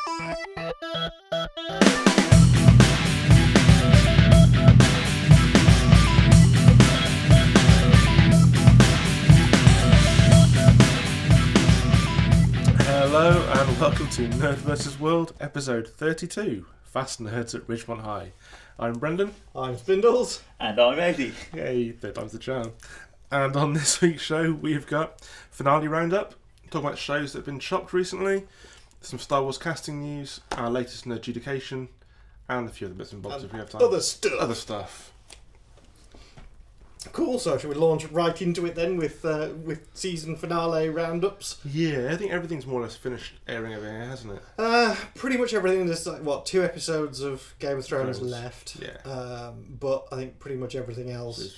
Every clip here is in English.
Hello and welcome to NerdVsWorld, episode 32, Fast Nerds at Ridgemont High. I'm Brendan. I'm Spindles. And I'm Eddie. Yay, third time's the charm. And on this week's show, we've got Finale Roundup, talking about shows that have been chopped recently, some Star Wars casting news, our latest Nerdjudication, and a few other bits and bobs if we have time. Other stuff. Cool, so should we launch right into it then with season finale roundups? Yeah, I think everything's more or less finished airing over here, hasn't it? Pretty much everything. There's like, 2 episodes of Game of Thrones left. Yeah. But I think pretty much everything else has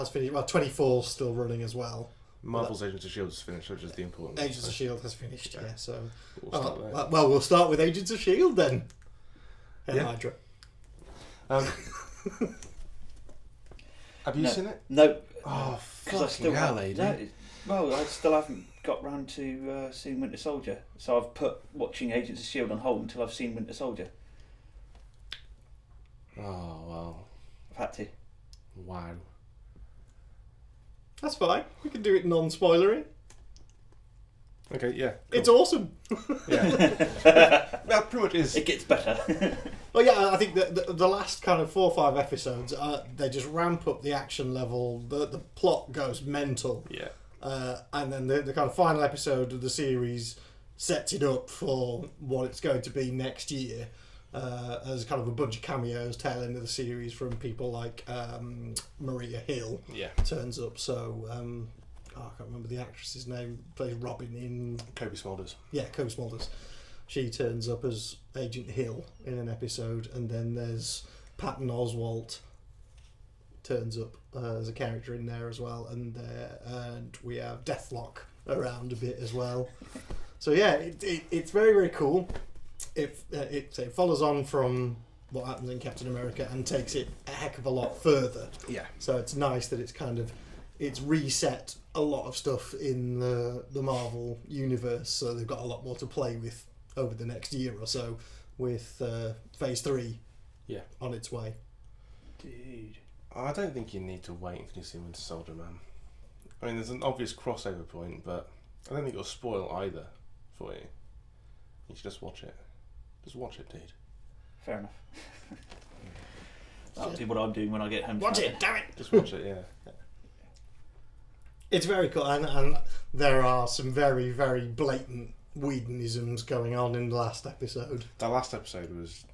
finished. Well, 24's still running as well. Marvel's Agents of S.H.I.E.L.D. is finished, which is the important Agents of S.H.I.E.L.D. has finished, yeah. So we'll start there. Well, we'll start with Agents of S.H.I.E.L.D. then. Yeah. Hydra. Have you seen it? No. Oh, because I still lady. No, I still haven't got round to seeing Winter Soldier. So I've put watching Agents of S.H.I.E.L.D. on hold until I've seen Winter Soldier. Oh, well. I've had to. Wow. That's fine. We can do it non-spoilery. Okay, yeah. Cool. It's awesome. Yeah. That pretty much is. It gets better. Well, yeah, I think the last kind of 4 or 5 episodes, they just ramp up the action level. The plot goes mental. Yeah. And then the kind of final episode of the series sets it up for what it's going to be next year. As kind of a bunch of cameos tail end of the series from people like Maria Hill turns up. So I can't remember the actress's name. Plays Robin in Kobe Smulders. Yeah, Kobe Smulders. She turns up as Agent Hill in an episode, and then there's Patton Oswalt turns up as a character in there as well, and we have Deathlock around a bit as well. So yeah, it's very, very cool. It follows on from what happens in Captain America and takes it a heck of a lot further. Yeah. So it's nice that it's reset a lot of stuff in the Marvel universe, so they've got a lot more to play with over the next year or so with Phase 3 on its way. Dude. I don't think you need to wait until you see Winter Soldier, man. I mean, there's an obvious crossover point, but I don't think it'll spoil either for you. You should just watch it. Just watch it, dude. Fair enough. That'll be what I'm doing when I get home. Watch it, damn it! Just watch it, yeah. It's very cool, and there are some very, very blatant Whedonisms going on in the last episode. That last episode was...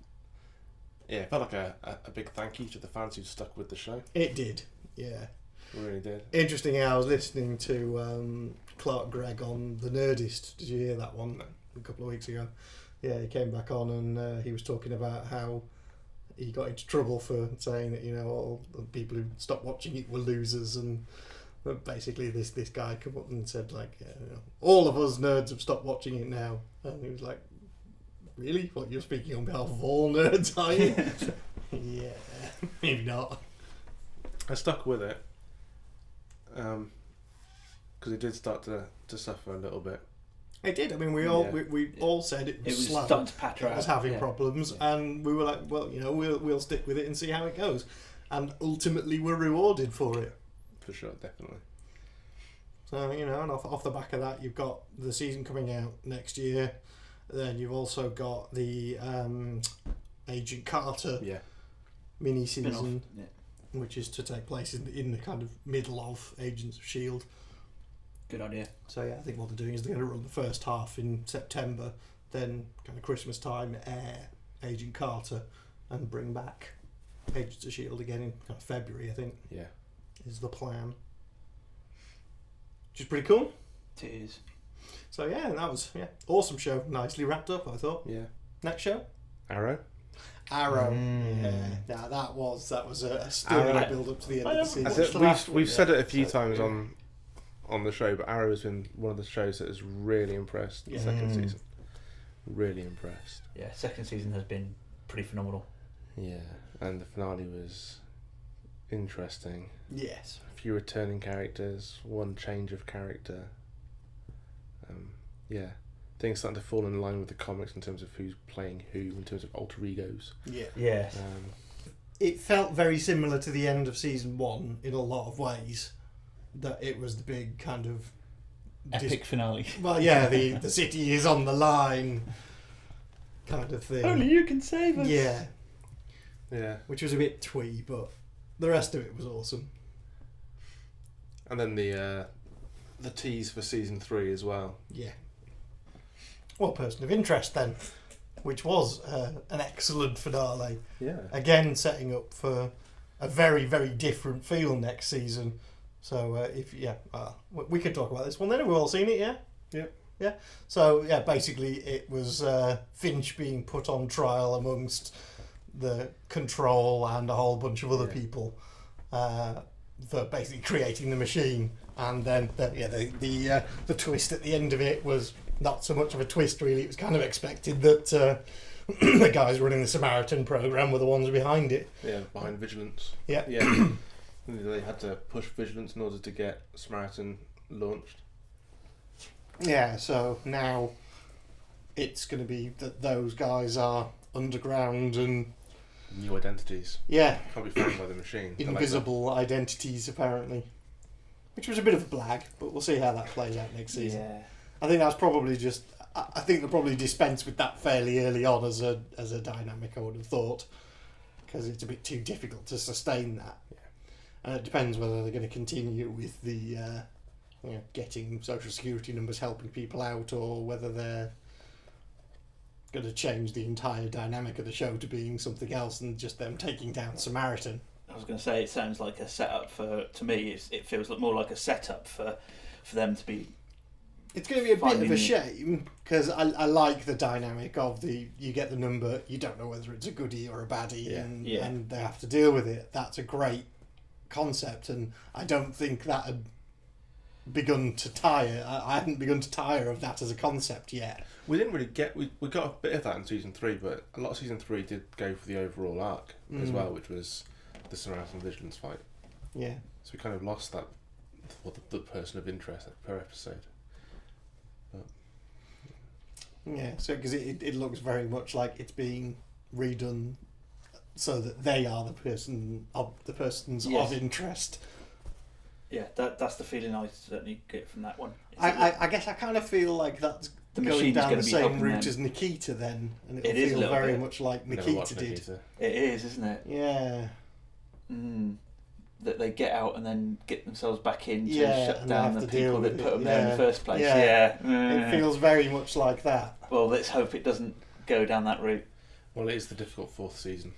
Yeah, it felt like a big thank you to the fans who stuck with the show. It did, yeah. It really did. Interesting, I was listening to Clark Gregg on The Nerdist. Did you hear that one? No. A couple of weeks ago. Yeah, he came back on and he was talking about how he got into trouble for saying that, all the people who stopped watching it were losers, and basically this guy came up and said, like, all of us nerds have stopped watching it now. And he was like, really? What, you're speaking on behalf of all nerds, are you? Yeah, maybe not. I stuck with it. Because it did start to suffer a little bit. It did. I mean, we all said it was slow. starting to patter out. It was having problems, and we were like, well, we'll stick with it and see how it goes. And ultimately, we're rewarded for it. For sure, definitely. So, and off the back of that, you've got the season coming out next year. Then you've also got the Agent Carter mini-season, which is to take place in the kind of middle of Agents of S.H.I.E.L.D. Good idea. So yeah, I think what they're doing is they're going to run the first half in September, then kind of Christmas time air Agent Carter and bring back Agents of S.H.I.E.L.D. again in kind of February, I think. Yeah. Is the plan. Which is pretty cool. It is. So yeah, that was awesome show. Nicely wrapped up, I thought. Yeah. Next show? Arrow. Yeah. Now that was a stirring build up to the end of the season. We've said it a few times on the show, but Arrow has been one of the shows that has really impressed the second season. Really impressed. Yeah, second season has been pretty phenomenal. Yeah, and the finale was interesting. Yes. A few returning characters, one change of character. Yeah, things starting to fall in line with the comics in terms of who's playing who, in terms of alter egos. Yeah. Yes. It felt very similar to the end of season 1 in a lot of ways. That it was the big kind of Epic finale. Well, yeah, the city is on the line, kind of thing. Only you can save us. Yeah, Yeah. which was a bit twee, but the rest of it was awesome. And then the tease for season 3 as well. Yeah. Well, Person of Interest then, which was an excellent finale. Yeah. Again, setting up for a very, very different feel next season. So we could talk about this one then. Have we all seen it? Yeah. Yep. Yeah. So yeah, basically it was Finch being put on trial amongst the Control and a whole bunch of other people for basically creating the machine. And then the twist at the end of it was not so much of a twist really. It was kind of expected that the guys running the Samaritan program were the ones behind it. Yeah, behind Vigilance. Yeah. Yeah. They had to push Vigilance in order to get Samaritan launched. Yeah, so now it's going to be that those guys are underground and New identities. yeah, Can't be found by the machine. They're like invisible identities apparently, which was a bit of a blag, but we'll see how that plays out next season. Yeah. I think that's probably just. I think they'll probably dispense with that fairly early on as a dynamic. I would have thought, because it's a bit too difficult to sustain that. Yeah. And it depends whether they're going to continue with the getting social security numbers, helping people out, or whether they're going to change the entire dynamic of the show to being something else and just them taking down Samaritan. I was going to say, it sounds like a setup for. To me, it feels more like a setup for them to be. It's going to be a bit of a Finding- shame because I like the dynamic of you get the number, you don't know whether it's a goodie or a baddie, Yeah. and they have to deal with it. That's a great concept, and I don't think that had begun to tire. I hadn't begun to tire of that as a concept yet. We didn't really get... We got a bit of that in season 3, but a lot of season 3 did go for the overall arc as well, which was the Samaritan Vigilance fight. Yeah. So we kind of lost that... the person of interest per episode. Yeah, so because it looks very much like it's being redone so that they are the persons Yes. of interest. Yeah, that's the feeling I certainly get from that one. I guess I kind of feel like that's The going machine's down gonna the be same helping route them. as Nikita then, and It it'll is a feel little very bit. much like Never Nikita watched did. Nikita. It is, isn't it? Yeah. That they get out and then get themselves back in to Yeah, shut and they down have the to deal people that with put it. them there in the Yeah. first place. Yeah. Yeah. It feels very much like that. Well, let's hope it doesn't go down that route. Well, it is the difficult 4th season.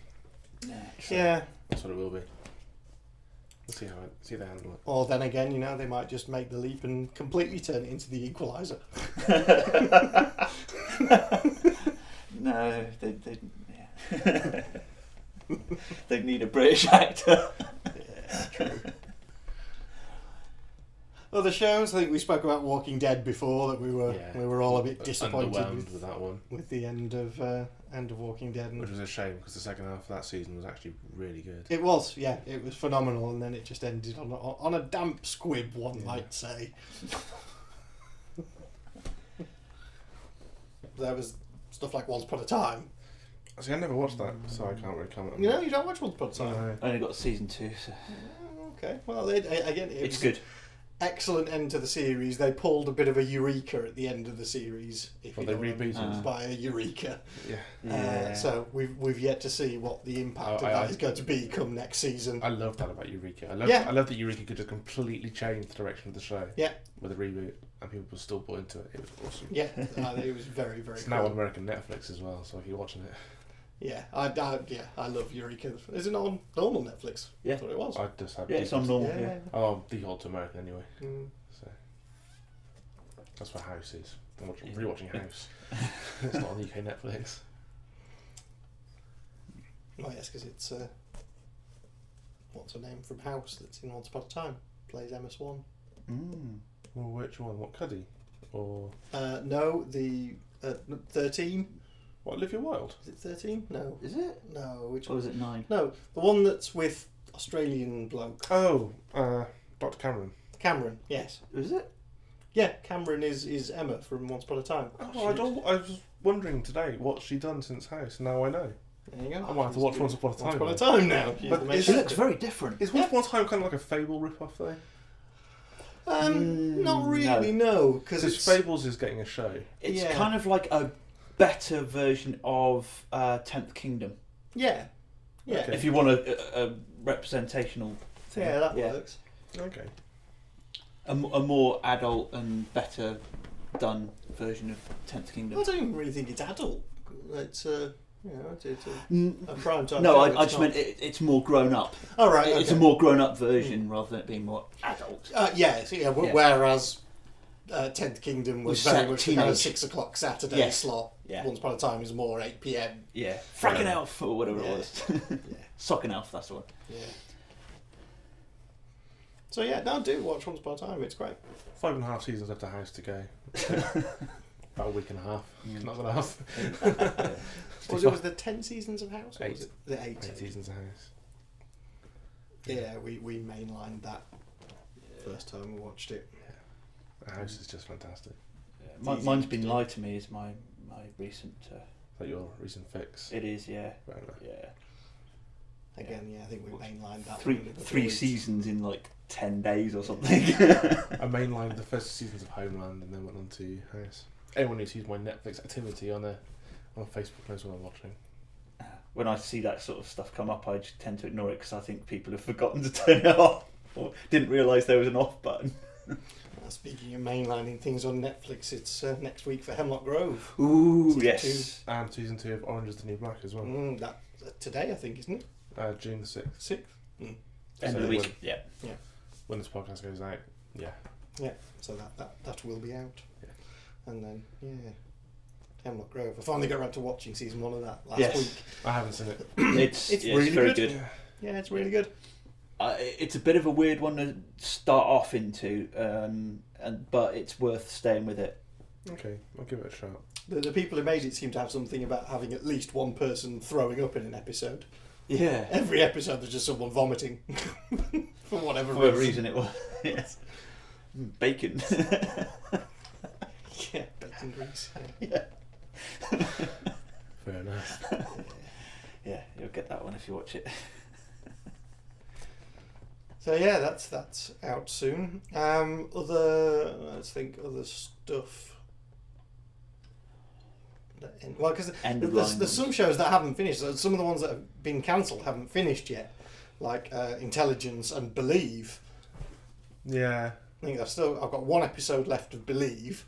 Yeah. Yeah. That's what it will be. We'll see how they handle it. Or then again, they might just make the leap and completely turn it into the Equalizer. No, they yeah. They need a British actor. Yeah, true. Other shows, I think we spoke about Walking Dead before, that we were all a bit disappointed Underwhelmed with that one. with the end of Walking Dead. Which was a shame because the second half of that season was actually really good. It was, yeah, it was phenomenal, and then it just ended on a damp squib, one might say. There was stuff like Once Upon a Time. See, I never watched that, so I can't really comment on You that. know, you don't watch Once Upon a Time. I only got season 2, so Okay, well, again, it's was good. excellent end to the series. They pulled a bit of a eureka at the end of the series. If Well, you they know what I mean rebooted. by a eureka. Yeah. So we've yet to see what the impact of that is going to be come next season. I love that about Eureka. I love that Eureka could just completely change the direction of the show. Yeah. With a reboot, and people were still bought into it. It was awesome. Yeah, it was very, very It's cool. now on American Netflix as well, so if you're watching it, Yeah, I love Eureka. Is it on normal Netflix? Yeah. I thought it was. I just have. Yeah, it's on normal. Yeah. Yeah. Oh, default to American anyway. Mm. So that's what House is. I'm rewatching House. It's not on UK Netflix. Oh yes, because it's what's her name from House that's in Once Upon a Time plays Emma Swan. Well, which one? What, Cuddy? Or No, the 13. what, Olivia Wilde? Is it 13? No. Is it? No, which Or one? was it 9? No, the one that's with Australian bloke. Oh, Dr. Cameron. Cameron, yes. Was it? Yeah, Cameron is Emma from Once Upon a Time. Oh, I was wondering today what's she done since House. Now I know. There you go. I might have to watch Once Upon a Time. Once Upon a Time now. But She looks very different. Is Once Upon a Time kind of like a Fable rip-off though? Not really, no. Because Fables is getting a show. It's kind of like a better version of 10th Kingdom. Yeah. Yeah. Okay. If you want a representational thing. Yeah, that works. Okay. A more adult and better done version of 10th Kingdom. I don't even really think it's adult. It's it's a prime time. No, show. I just meant it's more grown up. Oh, right. It's a okay. more grown up version rather than it being more adult. Whereas 10th Kingdom was Was very set much the kind of teenage. 6 o'clock Saturday Yeah. slot. Yeah. Once Upon a Time is more 8 p.m. Yeah, Fracking Elf or whatever it was. Yeah. Socking Elf, that's the one. Yeah. So yeah, no, do watch Once Upon a Time. It's great. 5.5 seasons left of House to go. About a week and a half. Not enough. Was the 10 seasons of House? Or 8. Was it the 8 seasons of House. Yeah, we mainlined that first time we watched it. The House is just fantastic. Mine's been lied to me is my recent. Is that your recent fix? It is, yeah. Right, right. Yeah. Again, I think we mainlined that. Three seasons in like 10 days or something. I mainlined the first seasons of Homeland and then went on to House. Anyone who sees my Netflix activity on Facebook knows what I'm watching. When I see that sort of stuff come up, I just tend to ignore it because I think people have forgotten to turn it off or didn't realise there was an off button. Speaking of mainlining things on Netflix, it's next week for Hemlock Grove. Ooh, Season yes. And season 2 of Orange is the New Black as well. That today, I think, isn't it? June the 6th. 6th. End of the So week. Yeah. When this podcast goes out, yeah. Yeah. So that will be out. Yeah. And then Hemlock Grove. I finally got around to watching season 1 of that last week. I haven't seen it. It's really very good. good. Yeah, it's really good. It's a bit of a weird one to start off into, but it's worth staying with it. Okay, I'll give it a shot. The people who made it seem to have something about having at least one person throwing up in an episode. Yeah. Every episode there's just someone vomiting for whatever reason it was. Yes. Bacon. Yeah, bacon grease. Yeah. Fair enough. Yeah, you'll get that one if you watch it. So yeah, that's out soon. Other stuff. Well, because there's some shows that haven't finished. Some of the ones that have been cancelled haven't finished yet, like Intelligence and Believe. Yeah. I think I've got one episode left of Believe.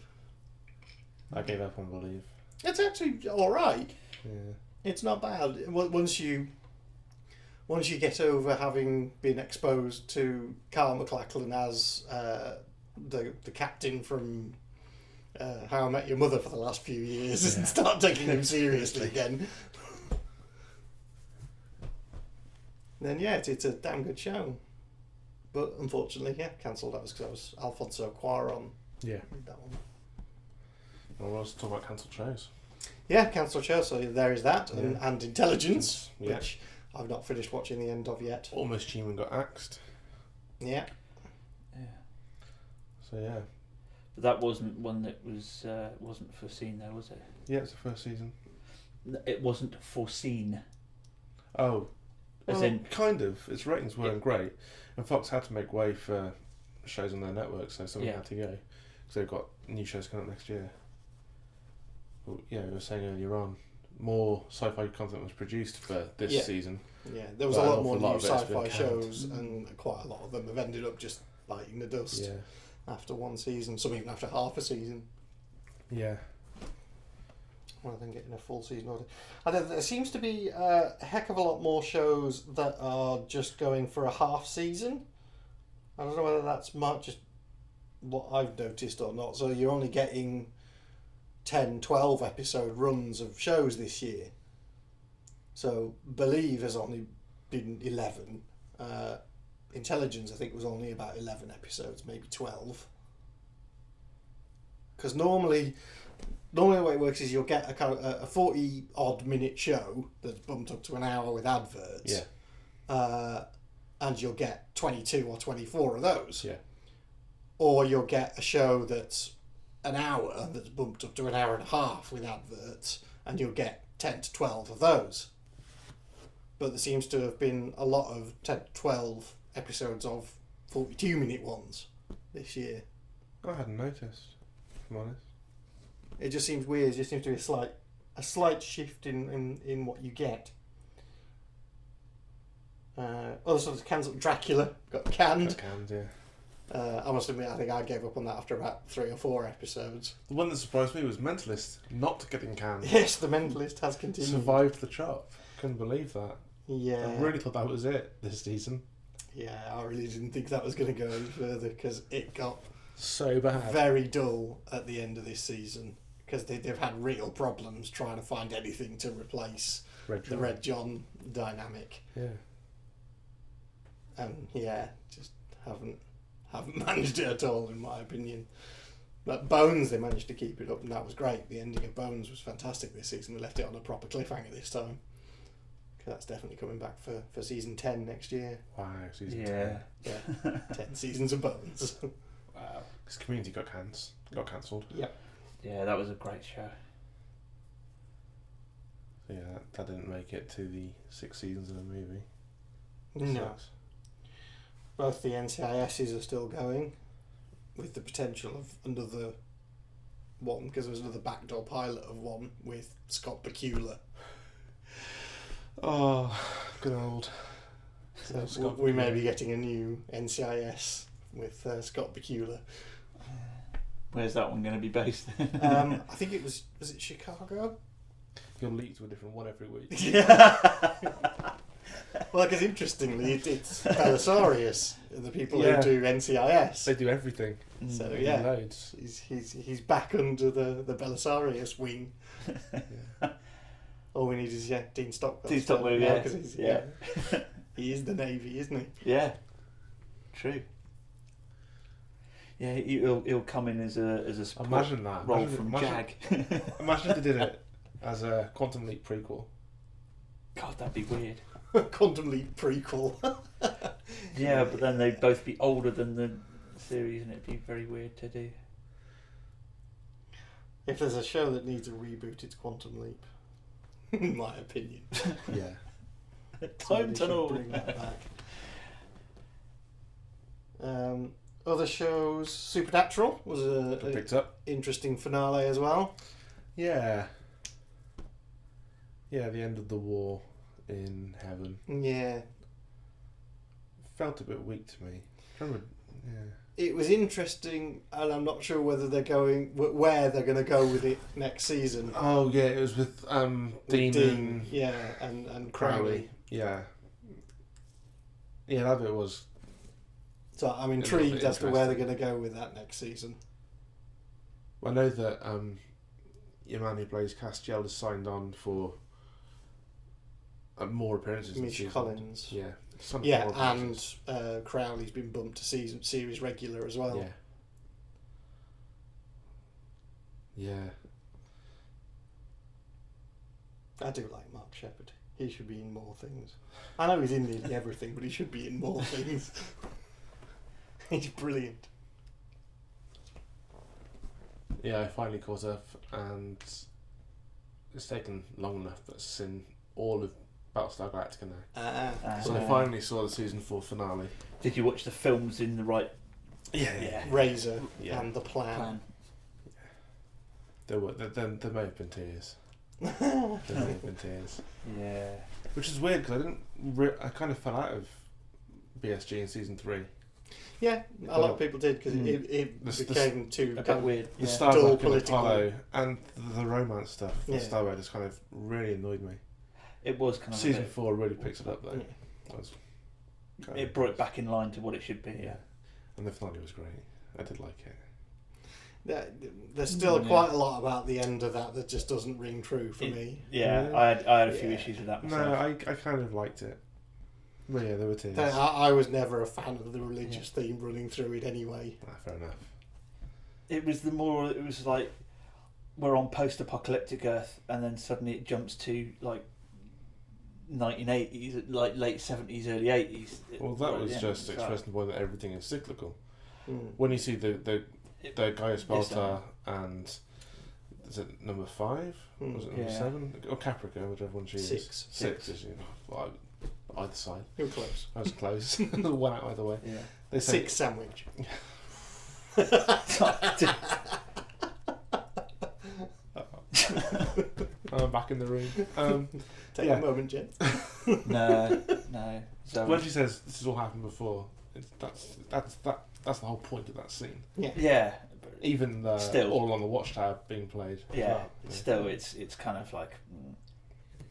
I gave up on Believe. It's actually all right. Yeah. It's not bad once you get over having been exposed to Carl MacLachlan as the captain from How I Met Your Mother for the last few years and start taking him seriously again. Then it's a damn good show. But unfortunately, cancelled. That was because I was Alfonso Cuarón. Yeah. That one. Well, we'll also talk about cancelled shows. Yeah, cancelled show. So there is that, and Intelligence, Yeah. which I've not finished watching the end of yet. Almost Human got axed. Yeah. Yeah. So yeah. But that wasn't one that wasn't foreseen though, was it? Yeah, it's the first season. It wasn't foreseen. Oh. As in, kind of. Its ratings weren't great. And Fox had to make way for shows on their network, so something had to go. Because they've got new shows coming up next year. Well, we were saying earlier on, more sci-fi content was produced for this season. Yeah, there was a lot more new sci-fi shows, and quite a lot of them have ended up just biting the dust after one season, some even after half a season. Yeah. Rather than getting a full season order. There seems to be a heck of a lot more shows that are just going for a half season. I don't know whether that's just what I've noticed or not. So you're only getting 10, 12 episode runs of shows this year. So Believe has only been 11. Intelligence, I think, was only about 11 episodes, maybe 12. Because normally the way it works is you'll get a 40 odd minute show that's bumped up to an hour with adverts. Yeah. And you'll get 22 or 24 of those. Yeah. or you'll get a show that's an hour that's bumped up to an hour and a half with adverts, and you'll get 10 to 12 of those. But there seems to have been a lot of 10 to 12 episodes of 42-minute ones this year. I hadn't noticed, if I'm honest. It just seems weird. It just seems to be a slight shift in what you get. Other stuff cancelled. Dracula got canned. Yeah. I must admit, I think I gave up on that after about 3 or 4 episodes. The one that surprised me was Mentalist not getting canned. Yes, The Mentalist has continued. Survived the chop. Couldn't believe that. Yeah. I really thought that was it this season. Yeah, I really didn't think that was going to go any further because it got So bad. very dull at the end of this season because they've had real problems trying to find anything to replace the Red John dynamic. Yeah. And yeah, just haven't managed it at all in my opinion. But Bones, they managed to keep it up, and that was great. The ending of Bones was fantastic this season. They left it on a proper cliffhanger this time. Cause that's definitely coming back for season 10 next year. Wow, season 10. Yeah, 10 seasons of Bones. Wow. This Community got cancelled. Yep. Yeah, that was a great show. So yeah, that didn't make it to the 6 seasons of the movie. No. Sucks. Both the NCISs are still going, with the potential of another one, because there was another backdoor pilot of one with Scott Bakula. Oh, good old. So Scott we Bakula. may be getting a new NCIS with Scott Bakula. Where's that one going to be based? I think it was it Chicago? You'll leak to a different one every week. Well, because interestingly, it's Belisarius, the people Yeah. who do NCIS. They do everything. So They do yeah, loads. he's back under the Belisarius wing. Yeah. All we need is Dean Stockwell. Dean Stockwell, yeah. 'Cause he's, Yeah. he is the Navy, isn't he? Yeah, true. Yeah, he'll come in as a support Imagine that. role from imagine, Jag. Imagine if they did it as a Quantum Leap prequel. God, that'd be weird. Quantum Leap prequel. Yeah, but then they'd both be older than the series, and it'd be very weird to do. If there's a show that needs a reboot, it's Quantum Leap. In my opinion. Yeah. Time Somebody should tunnel. bring that back. Other shows, Supernatural was Got a picked up. interesting finale as well. Yeah. Yeah, the end of the war in heaven. Yeah, Felt a bit weak to me. Remember, yeah. it was interesting, and I'm not sure whether they're going where they're going to go with it next season. Oh yeah, it was with Dean and yeah, and Crowley. Crowley. Yeah. Yeah, that bit was. So I'm It's intrigued as to where they're interesting. going to go with that next season. I know that your man who plays Castiel has signed on for more appearances. in Mitch season. Collins. Yeah. Some Yeah, more and appearances. Crowley's been bumped to series regular as well. Yeah. Yeah. I do like Mark Shepherd. He should be in more things. I know he's in nearly everything, but he should be in more things. He's brilliant. Yeah, I finally caught up, and it's taken long enough that I've seen all of Battlestar Galactica now. So I finally saw the season 4 finale. Did you watch the films in the right Yeah. Razor Yeah. and The Plan. There may have been tears. There may have been tears. Yeah. Which is weird because I kind of fell out of BSG in season 3. Yeah, a lot of people did because it became too A kind bit of weird. The Yeah. Star dull Trek and political. Apollo and the romance stuff. Yeah. The Star Wars just kind of really annoyed me. It was kind of Season 4 really picks it up though. Yeah. That was kind It of brought it back in line to what it should be. Yeah. And the finale was great. I did like it. There's still Yeah. quite a lot about the end of that just doesn't ring true for me. Yeah, Yeah. I had a few Yeah. issues with that No, myself. I kind of liked it. But yeah, there were tears. I was never a fan of the religious theme running through it anyway. Fair enough. It was like we're on post-apocalyptic Earth, and then suddenly it jumps to like 1980s, like late 70s, early 80s. Well, that was Yeah, just so- expressing the point that everything is cyclical. when you see the Guy Spalter and is it number 5? Was it number 7? Or Caprica, whichever one she is. 6 is either side. You were close. I was close. One out either way. Yeah. They 6 sandwich. I'm back in the room. Take a moment, Jen. No. So When she says this has all happened before, that's the whole point of that scene. Yeah. Even still, all on the watchtower being played. Yeah. Well, Still, it's kind of like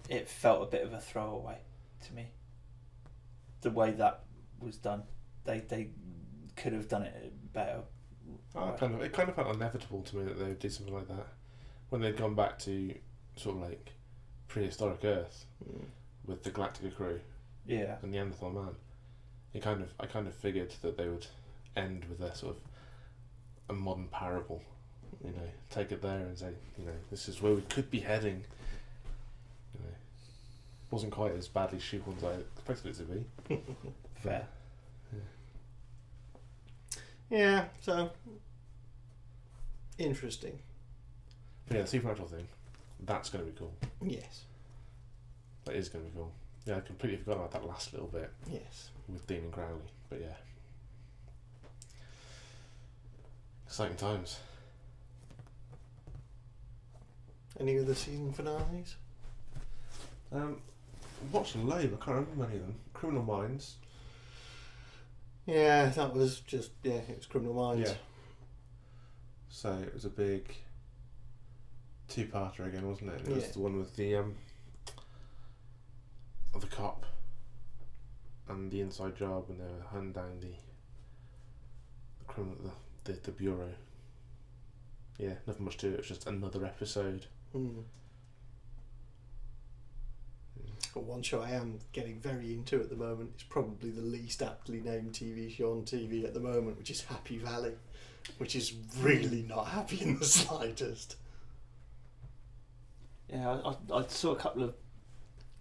it felt a bit of a throwaway to me. The way that was done, they could have done it better. It kind of felt inevitable to me that they would do something like that when they'd gone back to sort of like prehistoric Earth with the Galactica crew. Yeah. And the Neanderthal man. I kind of figured that they would end with a sort of a modern parable. You know, take it there and say, you know, this is where we could be heading. You know, wasn't quite as badly shoehorned as I expected it to be. Fair. Yeah, so interesting. But yeah, the supernatural thing, that's going to be cool. Yes. That is going to be cool. Yeah, I completely forgot about that last little bit. Yes. With Dean and Crowley, but yeah. Exciting times. Any other season finales? Watched a load, I can't remember many of them. Criminal Minds. Yeah, that was just, it was Criminal Minds. Yeah. So it was a big 2-parter again, wasn't it? It was the one with the cop and the inside job, and they were hunting down the criminal, the bureau. Yeah, nothing much to it. It was just another episode. But one show I am getting very into at the moment is probably the least aptly named TV show on TV at the moment, which is Happy Valley, which is really not happy in the slightest. Yeah, I saw a couple of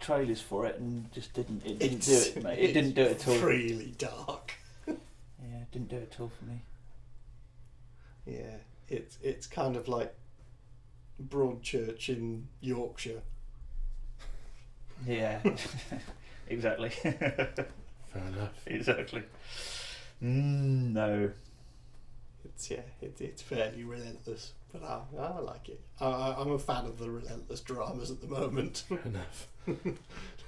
trailers for it and just didn't do it, mate. It didn't do it at all. Really dark. Yeah, it didn't do it at all for me. Yeah, it's kind of like Broadchurch in Yorkshire. Yeah, exactly. Fair enough. Exactly. No. It's fairly relentless, but I like it. I'm a fan of the relentless dramas at the moment. Fair enough.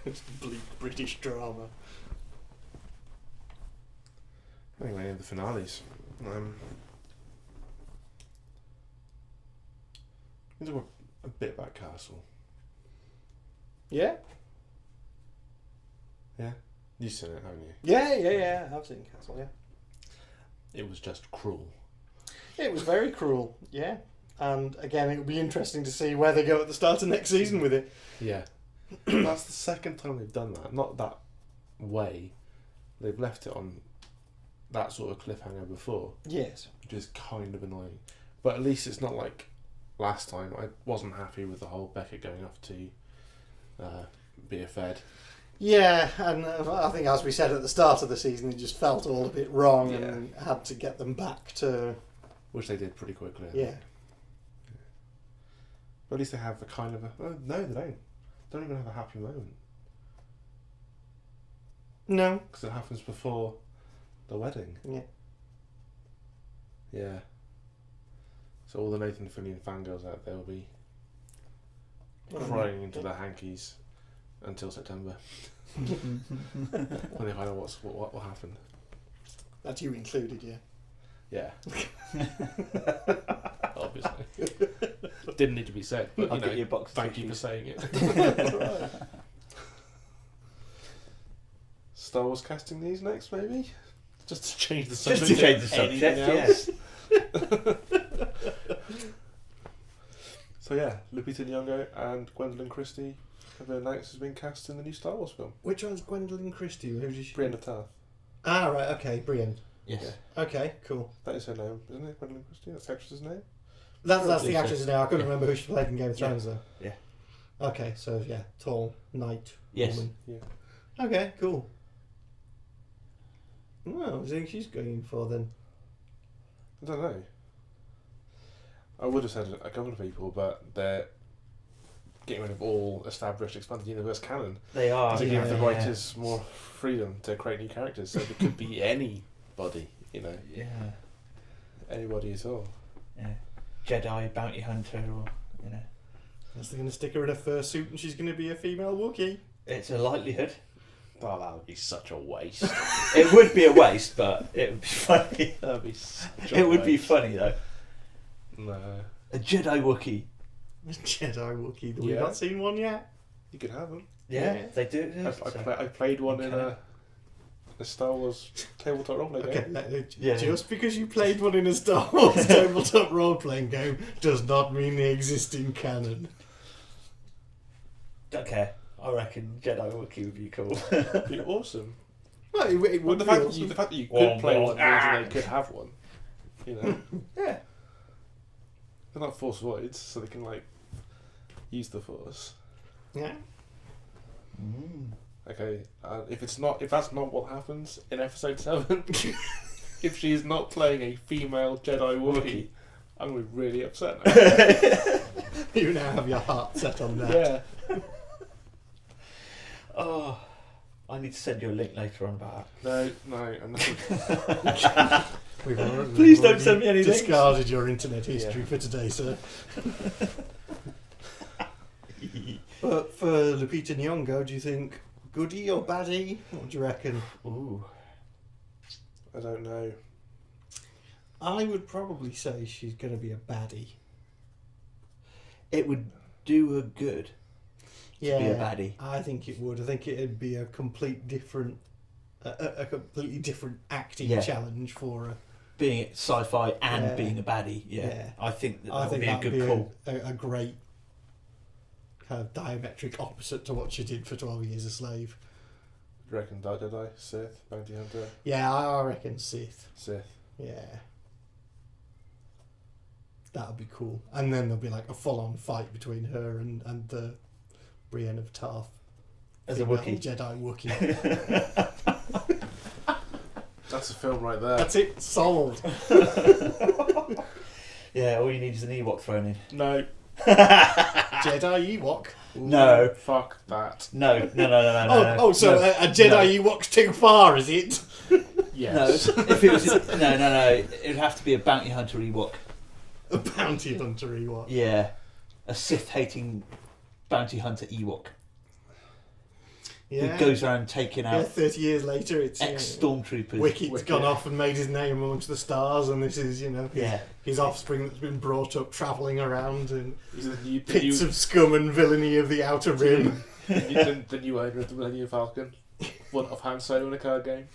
It's bleak British drama. Anyway, the finales. We talk a bit about Castle. Yeah? Yeah? You've seen it, haven't you? Yeah. I've seen Castle, yeah. It was just cruel. It was very cruel, yeah. And again, it will be interesting to see where they go at the start of next season with it. Yeah. That's the second time they've done that. Not that way. They've left it on that sort of cliffhanger before. Yes. Which is kind of annoying. But at least it's not like last time. I wasn't happy with the whole Beckett going off to be a Fed. Yeah, and I think as we said at the start of the season, it just felt all a bit wrong and had to get them back to... Which they did pretty quickly. Yeah. But at least they have a kind of a... Oh, no, they don't. They don't even have a happy moment. No. Because it happens before the wedding. Yeah. Yeah. So all the Nathan Fillion fangirls out there will be crying into their hankies until September. When they find out what happened. That's you included, yeah. Yeah. Obviously. Didn't need to be said, but I'll get you a box of thank you for tissues. saying it. Star Wars casting these next, maybe? Just to change the subject. Just to change the subject, yes. So yeah, Lupita Nyong'o and Gwendolyn Christie have been announced as being cast in the new Star Wars film. Which one's Gwendolyn Christie? Who's she? Brianna Tarth. Ah, right, okay, Brienne. Yes. Yeah. Okay, cool. That is her name, isn't it? Gwendolyn Christie? That's the actress's name? That's the actress now. I couldn't remember who she played in Game of Thrones, though. Yeah. Okay, so yeah, tall, knight, Yes. woman. Yeah. Okay, cool. Well, what do you think she's going for then? I don't know. I would have said a couple of people, but they're getting rid of all established expanded universe canon They are. to give the yeah. writers more freedom to create new characters. So it could be anybody, Yeah. anybody at all. Yeah. Jedi, bounty hunter, or Is they going to stick her in a fursuit and she's going to be a female Wookiee? it's a likelihood. Oh, that would be such a waste. It would be a waste, but it would be funny. That would be such a It would be waste. funny though. No. A Jedi Wookiee. Jedi Wookiee. We've Yeah. not seen one yet. You could have them. Yeah, Yeah. they do. I played one in Okay. a Star Wars tabletop role-playing game. Okay, Yeah. just because you played one in a Star Wars tabletop role-playing game does not mean they exist in canon. Okay, I reckon Jedi Wookiee would be cool. It'd be awesome. Well, it Well, would the be fact, awesome. the fact that you could Womp play womp. one means that they could have one. Yeah. They're not Force Voids, so they can use the Force. Yeah. Okay, if that's not what happens in Episode 7, if she's not playing a female Jedi Wookiee, I'm gonna be really upset now. You now have your heart set on that. Yeah. Oh, I need to send you a link later on about No, I'm not. Please don't send me any links. Discarded your internet history Yeah. for today, sir. But for Lupita Nyong'o, do you think goodie or baddie? What do you reckon? Ooh. I don't know. I would probably say she's going to be a baddie. It would do her good to be a baddie. I think it would. I think it'd be a complete different, a completely different acting Yeah. challenge for her. Being sci-fi and Yeah. being a baddie, yeah. Yeah. I think that I would think be a that'd good call. a great kind of diametric opposite to what she did for 12 Years a Slave. Do you reckon Dark Jedi, Sith, Bounty Hunter, Yeah, I reckon Sith. Sith? Yeah. That would be cool. And then there'll be like a full-on fight between her and the Brienne of Tarth. As a female Wookiee. Jedi Wookiee. That's a film right there. That's it. Sold. Yeah, all you need is an Ewok thrown in. No, Jedi Ewok. No. fuck that. No. So no. a Jedi Ewok's too far, is it? Yes. No, if it was no. It'd have to be a bounty hunter Ewok. A bounty hunter Ewok. Yeah, a Sith-hating bounty hunter Ewok Yeah. who goes around taking Yeah, out 30 years later, it's ex-stormtroopers. Wicked's gone off and made his name amongst the stars, and this is, his offspring that's been brought up travelling around in pits of scum and villainy of the Outer Rim. the new owner of the Millennium Falcon, one of Han Solo in a card game.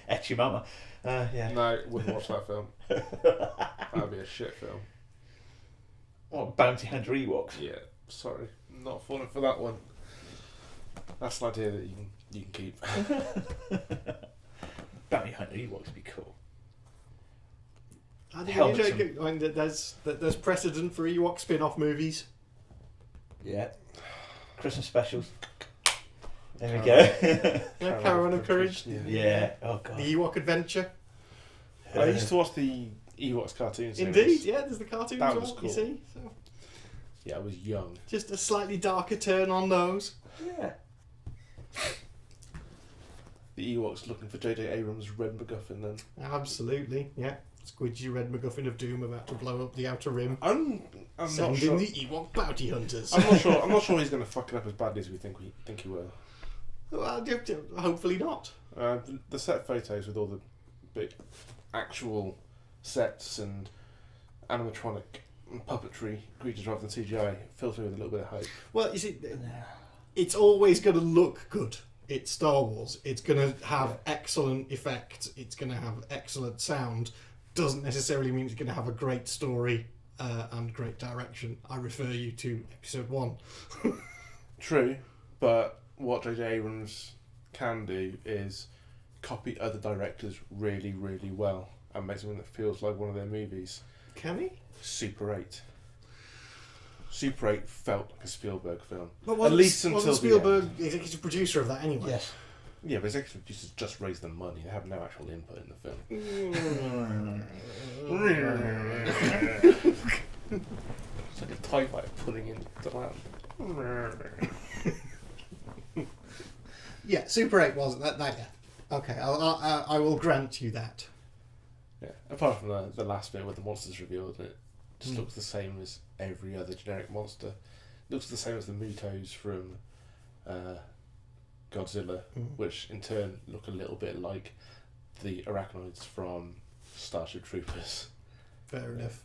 Etchy mama. Yeah. No, wouldn't watch that film. That'd be a shit film. What, bounty hunter Ewoks? Yeah, sorry, not falling for that one. That's an idea that you can keep. Bounty hunter Ewoks would be cool. I think Helmet I mean, there's precedent for Ewok spin-off movies. Yeah. Christmas specials. There we go. Yeah, Caravan of Courage. Yeah. Oh god. The Ewok Adventure. I used to watch the Ewoks cartoon series. Indeed, yeah, there's the cartoon That as well, was cool. you see. So Yeah, I was young. just a slightly darker turn on those. Yeah. The Ewoks looking for J.J. Abrams' Red MacGuffin then. Absolutely, yeah. Squidgy Red MacGuffin of Doom about to blow up the Outer Rim. I'm Send not in sure. the Ewok bounty hunters. I'm not sure he's going to fuck it up as badly as we think he will. Well, hopefully not. The set photos with all the big actual sets and animatronic and puppetry creatures rather than CGI fills me with a little bit of hype. Well, you see, it's always going to look good. It's Star Wars. It's going to have excellent effects. It's going to have excellent sound. Doesn't necessarily mean it's going to have a great story and great direction. I refer you to episode 1. True, but what J.J. Abrams can do is copy other directors really, really well and make something that feels like one of their movies. Can he? Super 8. Super 8 felt like a Spielberg film. But At least until wasn't the Spielberg end. executive producer of that anyway? Yes. Yeah, but executive producers just raise the money. They have no actual input in the film. It's like a TIE fighter pulling into land. Yeah, Super 8 wasn't that. Yeah. Okay, I will grant you that. Yeah, apart from the last bit where the monster's revealed, it just looks the same as every other generic monster. Looks the same as the Mutos from Godzilla, which in turn look a little bit like the arachnoids from Starship Troopers. Fair enough.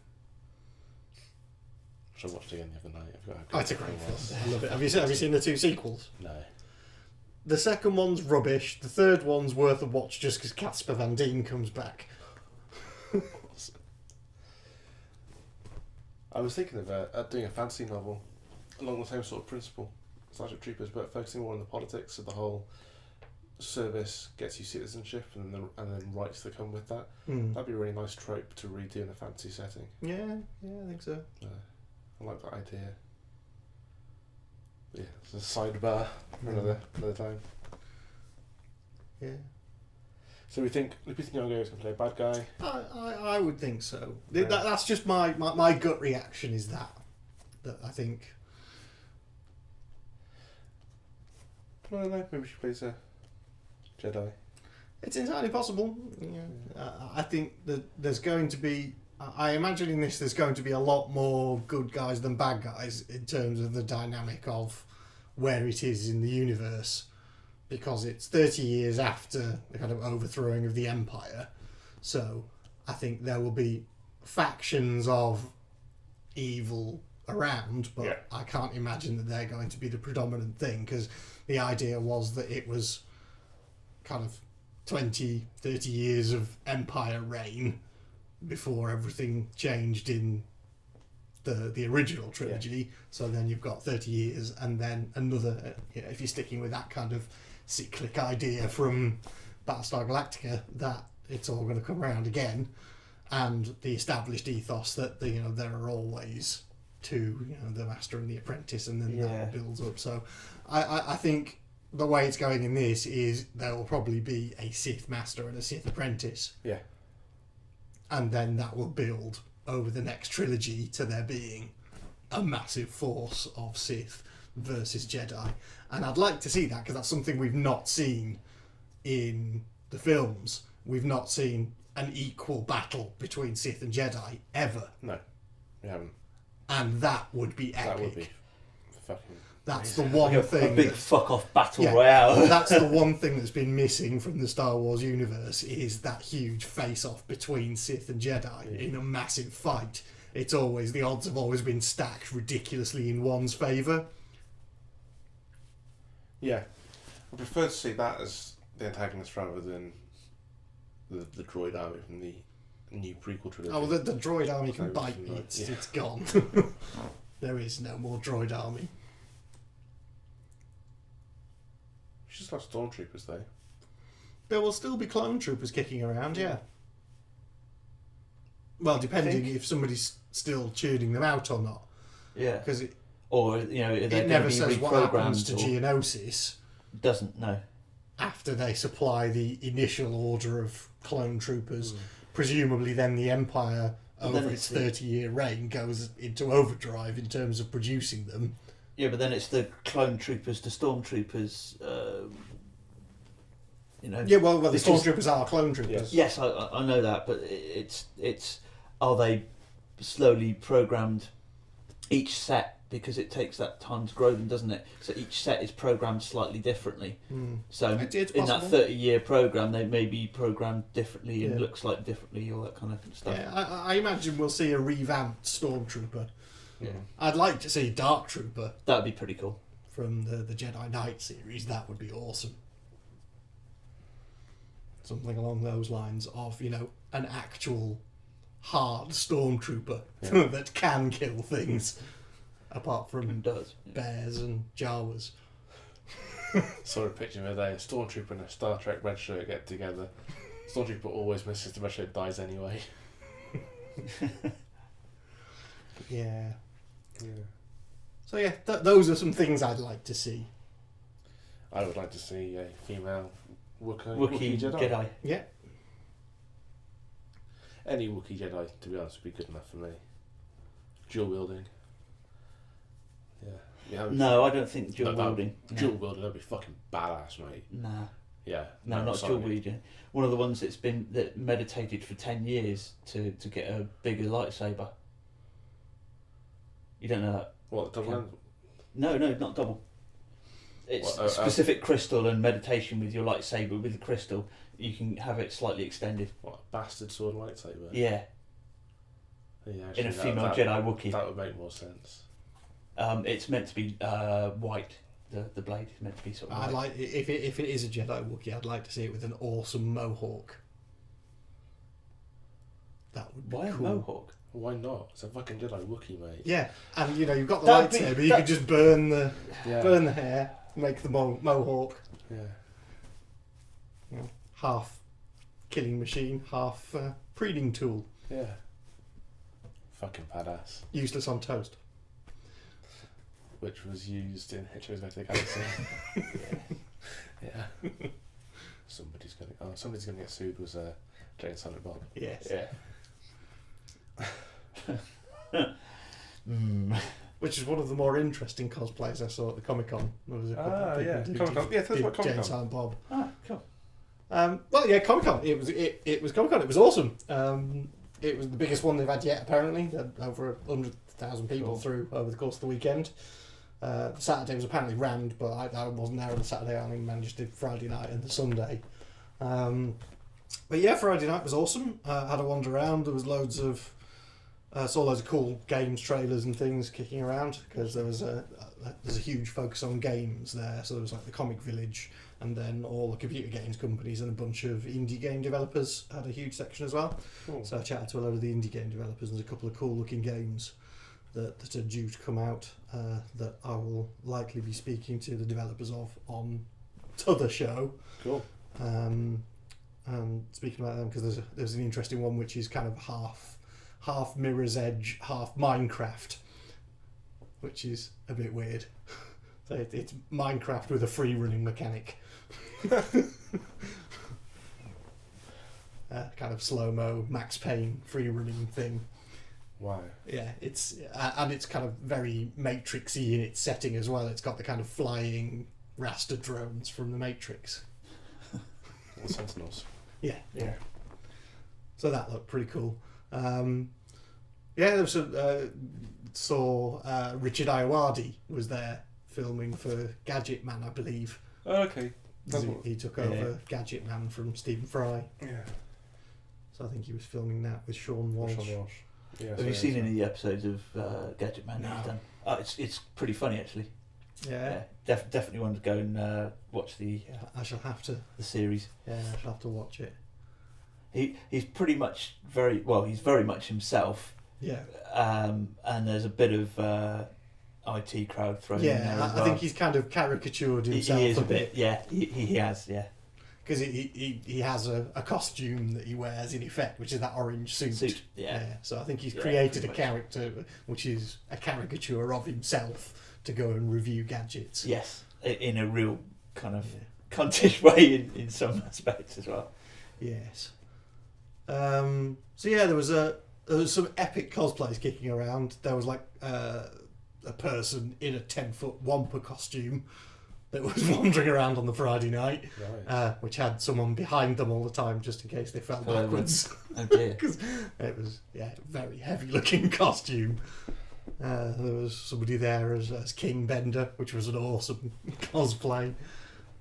Which I watched again the other night. I forgot how good Oh, it's a that great film was. film. I love it. Have you seen the 2 sequels? No. The second one's rubbish. The third one's worth a watch just because Casper Van Dien comes back. I was thinking of doing a fantasy novel along the same sort of principle, Starship Troopers, but focusing more on the politics of the whole service gets you citizenship and then rights that come with that. That'd be a really nice trope to redo in a fantasy setting. Yeah, I think so. I like that idea. Yeah, it's a sidebar for another time. Yeah. So we think Lupita Nyong'o is going to play a bad guy. I would think so. Right. That's just my gut reaction is that I think. I don't know, maybe she plays a Jedi. It's entirely possible. Yeah. I think that there's going to be. I imagine in this there's going to be a lot more good guys than bad guys in terms of the dynamic of where it is in the universe, because it's 30 years after the kind of overthrowing of the Empire. So I think there will be factions of evil around, but I can't imagine that they're going to be the predominant thing, because the idea was that it was kind of 20, 30 years of Empire reign before everything changed in the original trilogy. So then you've got 30 years and then another, if you're sticking with that kind of cyclic idea from Battlestar Galactica, that it's all going to come around again, and the established ethos that there are always two, the master and the apprentice, and then that builds up. So I think the way it's going in this is there will probably be a Sith master and a Sith apprentice. Yeah. And then that will build over the next trilogy to there being a massive force of Sith versus Jedi. And I'd like to see that, because that's something we've not seen in the films. We've not seen an equal battle between Sith and Jedi ever. No, we haven't. And that would be epic. That would be fucking... That's the one thing. A big fuck-off battle royale. That's the one thing that's been missing from the Star Wars universe, is that huge face-off between Sith and Jedi in a massive fight. It's always, the odds have always been stacked ridiculously in one's favour. Yeah. I prefer to see that as the antagonist rather than the droid army from the new prequel trilogy. Oh, well, the droid army can So bite it's me. like- It's gone. There is no more droid army. We should have stormtroopers though. There will still be clone troopers kicking around, yeah. Well, depending if somebody's still tuning them out or not. Yeah. Because it Or, they're never going to be says what happens to reprogrammed. Geonosis Doesn't, no. after they supply the initial order of clone troopers. Presumably then the Empire, But then over it's its 30-year reign, goes into overdrive in terms of producing them. Yeah, but then it's the clone troopers to stormtroopers, Yeah, well, the It's just- stormtroopers are clone troopers. Yes, I know that, but it's are they slowly programmed each set, because it takes that time to grow them, doesn't it? So each set is programmed slightly differently. So It's in that possible. 30-year program, they may be programmed differently and Yeah. look like differently, all that kind of stuff. Yeah, I imagine we'll see a revamped Stormtrooper. Yeah. I'd like to see Dark Trooper That would be pretty cool. from the Jedi Knight series. That would be awesome. Something along those lines of, an actual hard Stormtrooper that can kill things, apart from It does. Yeah. bears and Jawas. Saw a picture of a stormtrooper and a Star Trek red shirt get together. Stormtrooper always misses, the red shirt dies anyway. Yeah. So yeah, those are some things I'd like to see. I would like to see a female Wookiee Jedi. Yeah. Any Wookiee Jedi, to be honest, would be good enough for me. Dual wielding. Yeah. No, I don't think dual wielding. Dual wielding, that'd be fucking badass, mate. Nah. Yeah. No, not dual wielding. One of the ones that meditated for 10 years to get a bigger lightsaber. You don't know that? What, double end? No, not double. It's specific crystal and meditation with your lightsaber with the crystal. You can have it slightly extended. What, a bastard sword lightsaber? Yeah. Actually, in a female Jedi Wookiee. That would make more sense. It's meant to be white. The blade is meant to be sort of white. I'd like if it is a Jedi Wookiee, I'd like to see it with an awesome mohawk. That would be Why cool. a mohawk? Why not? It's a fucking Jedi Wookiee, mate. Yeah, and you've got the That'd lightsaber. be- You could just burn the hair, make the mohawk. Yeah. Half killing machine, half breeding tool. Yeah. Fucking badass. Useless on toast. Which was used in Hitchhiker's Guide to the Galaxy. Yeah. Somebody's gonna get sued. Was Jay and Silent Bob? Yes. Yeah. Which is one of the more interesting cosplays I saw at the Comic Con. There was a couple of people who Comic Con. Yeah, that's what Jay Comic and Con. Silent Bob. Ah, cool. Well, yeah, Comic Con. It was Comic Con. It was awesome. It was the biggest one they've had yet. Apparently, they had over 100,000 people through over the course of the weekend. The Saturday was apparently rammed, but I wasn't there on the Saturday. I only managed it Friday night and the Sunday. But yeah, Friday night was awesome. Had a wander around. There was saw loads of cool games trailers and things kicking around because there's a huge focus on games there. So there was like the Comic Village, and then all the computer games companies and a bunch of indie game developers had a huge section as well. Cool. So I chatted to a lot of the indie game developers, and there's a couple of cool looking games that are due to come out that I will likely be speaking to the developers of on the show. Cool. Speaking about them, because there's an interesting one which is kind of half Mirror's Edge, half Minecraft, which is a bit weird. So it's Minecraft with a free running mechanic. Kind of slow-mo, Max Payne free running thing. Wow. Yeah, it's kind of very Matrixy in its setting as well. It's got the kind of flying raster drones from the Matrix. The Sentinels. Yeah. So that looked pretty cool. There was saw Richard Ayoade was there filming for Gadget Man, I believe. Oh, okay. He took over Gadget Man from Stephen Fry. Yeah. So I think he was filming that with Sean Walsh. Yeah, Have you seen any of the episodes of Gadget Man that he's done? It's pretty funny actually. Yeah. Definitely want to go and watch the I shall have to. the series. Yeah, I shall have to watch it. He's pretty much he's very much himself. Yeah. And there's a bit of IT crowd thrown in there as well. I think he's kind of caricatured himself he is a bit. Yeah, he has, yeah. Because he has a costume that he wears in effect, which is that orange suit. Yeah. So I think he's created a pretty much. character which is a caricature of himself to go and review gadgets. Yes, in a real kind of contish way in some aspects as well. Yes. So yeah, there was some epic cosplays kicking around. There was like a person in a 10-foot Wampa costume that was wandering around on the Friday night, Right. which had someone behind them all the time just in case they fell backwards. Oh dear. Because it was very heavy looking costume. There was somebody there as King Bender, which was an awesome cosplay.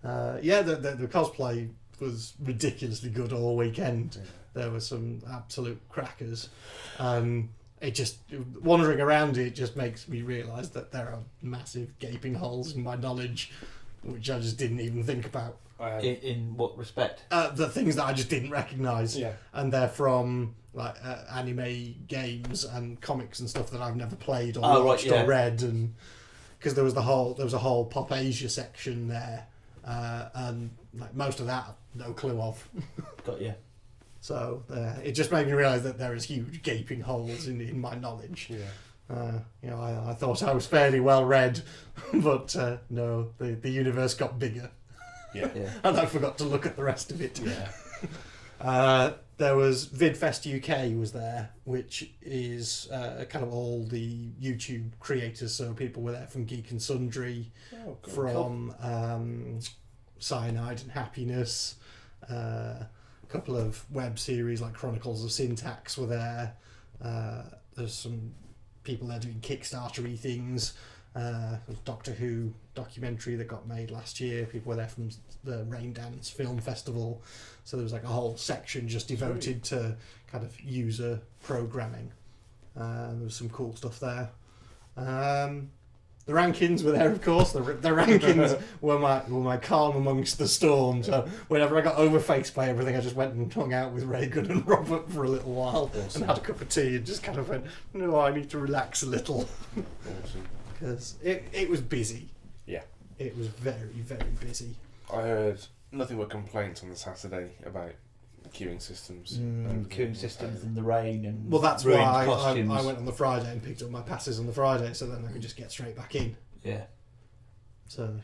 The cosplay was ridiculously good all weekend. Yeah. There were some absolute crackers. It just wandering around it just makes me realise that there are massive gaping holes in my knowledge, which I just didn't even think about. In what respect? The things that I just didn't recognise. Yeah. And they're from like anime games and comics and stuff that I've never played or watched or read, and because there was a whole Pop Asia section there, and like most of that no clue of. Got you. So it just made me realise that there is huge gaping holes in my knowledge. Yeah. I thought I was fairly well read, but no, the universe got bigger. Yeah. And I forgot to look at the rest of it. Yeah. There was VidFest UK was there, which is kind of all the YouTube creators. So people were there from Geek and Sundry, from Cyanide and Happiness, a couple of web series like Chronicles of Syntax were there. There's some people there doing Kickstarter-y things. Doctor Who documentary that got made last year. People were there from the Rain Dance Film Festival, so there was like a whole section just devoted to kind of user programming. There was some cool stuff there. The rankings were there, of course. The rankings were my calm amongst the storm. So whenever I got overfaced by everything, I just went and hung out with Reagan and Robert for a little while and had a cup of tea and just kind of went, no, I need to relax a little. Awesome. Because it was busy. Yeah. It was very, very busy. I heard nothing but complaints on the Saturday about the queuing systems. Queuing systems and the rain and Well, that's ruined why costumes. I went on the Friday and picked up my passes on the Friday, so then I could just get straight back in. Yeah. So,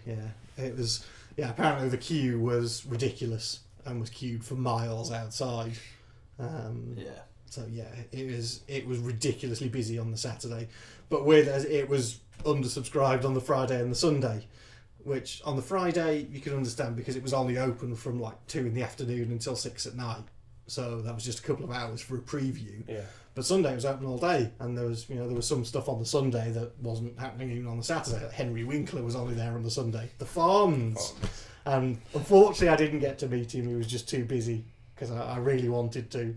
it was... Yeah, apparently the queue was ridiculous and was queued for miles outside. So, it was ridiculously busy on the Saturday. But weird as it was undersubscribed on the Friday and the Sunday, which on the Friday you can understand because it was only open from like 2 in the afternoon until 6 at night. So that was just a couple of hours for a preview. Yeah. But Sunday was open all day, and there was some stuff on the Sunday that wasn't happening even on the Saturday. Like Henry Winkler was only there on the Sunday. The Farms. And unfortunately I didn't get to meet him. He was just too busy because I really wanted to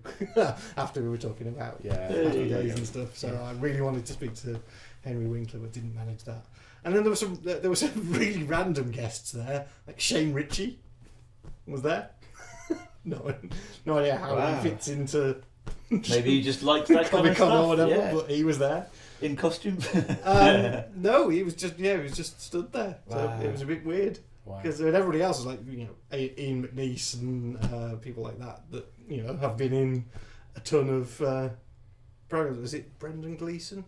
after we were talking about happy days and stuff. So I really wanted to speak to Henry Winkler, but didn't manage that. And then there were some really random guests there, like Shane Ritchie was there. no idea how he fits into. Maybe he just likes that kind of Comic-Con stuff. or whatever, Yeah. But he was there. In costume. No, he was just stood there. So it was a bit weird. Because everybody else is like, Ian McNeice and people like that have been in a ton of programs. Was it Brendan Gleeson?